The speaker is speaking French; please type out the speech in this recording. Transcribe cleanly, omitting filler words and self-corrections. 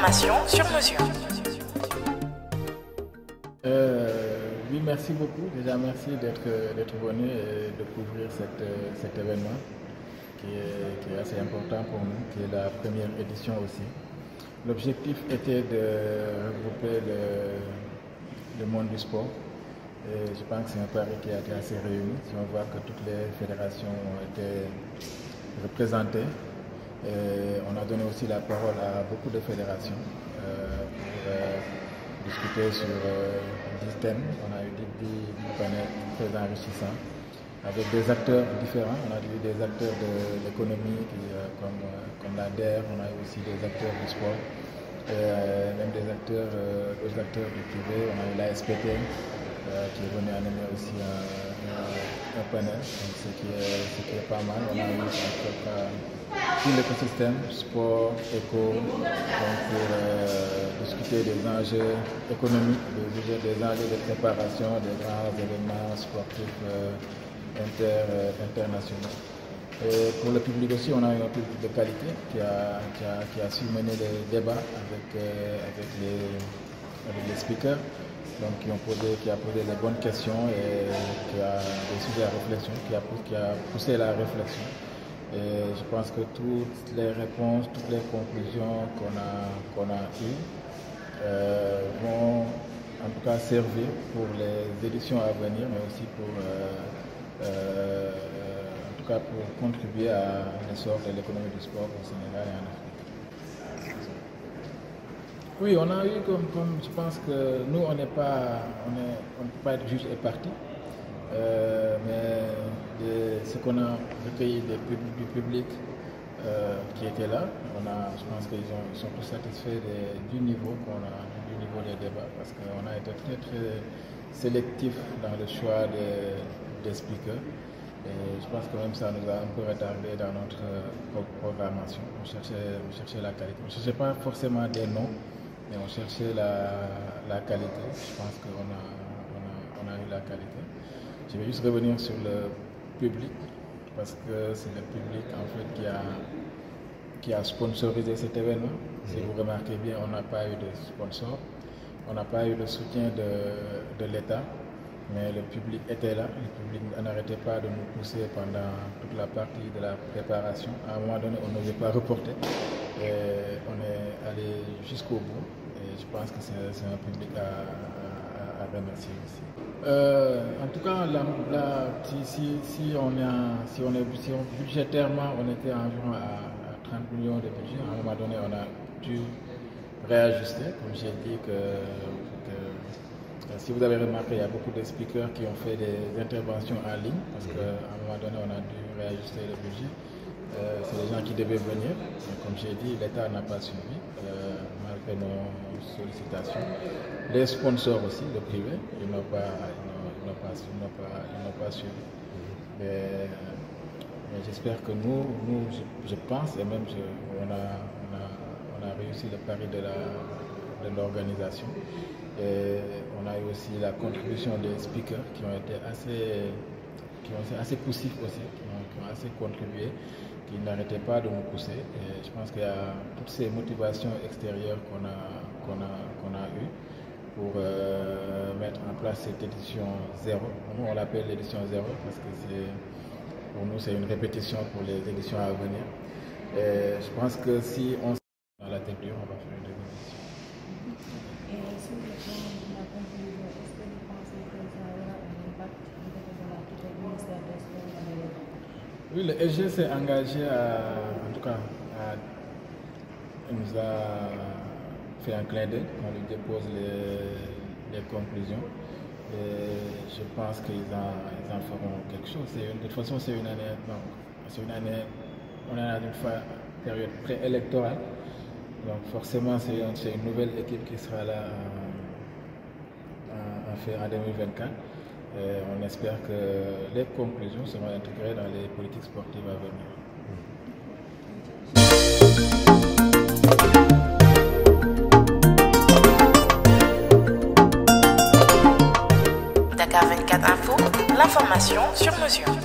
L'information sur mesure. Oui, merci beaucoup. Déjà, merci d'être venu et de couvrir cet événement qui est assez important pour nous, qui est la première édition aussi. L'objectif était de regrouper le monde du sport. Et je pense que c'est un pari qui a été assez réuni. Si on voit que toutes les fédérations ont été représentées, et on a donné aussi la parole à beaucoup de fédérations pour discuter sur 10 thèmes. On a eu 10 panels très enrichissants avec des acteurs différents. On a eu des acteurs de l'économie comme la DER, on a eu aussi des acteurs du sport, et même des acteurs du privé. On a eu la SPT qui est venu animer aussi un panel, donc ce qui est pas mal. On a eu tout l'écosystème, sport, éco, donc pour discuter des enjeux économiques, des enjeux de préparation des grands événements sportifs internationaux. Et pour le public aussi, on a eu un public de qualité qui a su mener des débats avec les speakers, donc qui a posé les bonnes questions et qui a des sujets à réflexion, qui a poussé la réflexion. Et je pense que toutes les réponses, toutes les conclusions qu'on a eues vont en tout cas servir pour les éditions à venir, mais aussi pour contribuer à l'essor de l'économie du sport au Sénégal et en Afrique. Oui, on a eu comme je pense que nous on ne peut pas être juge et parti, mais ce qu'on a recueilli du public qui était là, je pense qu'ils sont tous satisfaits du niveau des débats, parce qu'on a été très très sélectif dans le choix des speakers. Et je pense que même ça nous a un peu retardé dans notre programmation. On cherchait la qualité. On ne cherchait pas forcément des noms, mais on cherchait la qualité. Je pense qu'on a eu la qualité. Je vais juste revenir sur le public, parce que c'est le public en fait qui a sponsorisé cet événement. Si vous remarquez bien, on n'a pas eu de sponsor, on n'a pas eu de soutien de l'État. Mais le public était là, le public n'arrêtait pas de nous pousser pendant toute la partie de la préparation. À un moment donné, on n'osait pas reporter. Et on est allé jusqu'au bout. Et je pense que c'est un public à remercier aussi. En tout cas, si budgétairement, on était environ à 30 millions de budget. À un moment donné, on a dû réajuster, comme j'ai dit si vous avez remarqué, il y a beaucoup de speakers qui ont fait des interventions en ligne, parce qu'à un moment donné, on a dû réajuster le budget. C'est des gens qui devaient venir. Mais comme j'ai dit, l'État n'a pas suivi, malgré nos sollicitations. Les sponsors aussi, le privé, ils n'ont pas suivi. Mais j'espère que nous, je pense, et même on a réussi le pari de l'organisation. Et on a eu aussi la contribution des speakers qui ont été assez poussifs aussi, qui ont assez contribué, qui n'arrêtaient pas de nous pousser. Et je pense qu'il y a toutes ces motivations extérieures qu'on a eues pour mettre en place cette édition 0. Nous, on l'appelle l'édition 0 parce que pour nous, c'est une répétition pour les éditions à venir. Et je pense que si on dans la tête dure, on va faire une deuxième édition. Et sur le plan de la conclusion, est-ce que vous pensez que ça aura un impact du ministère des Sports dans les événements? Oui, le SG s'est engagé il nous a fait un clin d'œil, on lui dépose les conclusions. Et je pense qu'ils en feront quelque chose. De toute façon, c'est une année, on est dans une période préélectorale. Donc forcément, c'est une nouvelle équipe qui sera là en 2024. Et on espère que les conclusions seront intégrées dans les politiques sportives à venir. Dakar 24 Info, l'information sur mesure.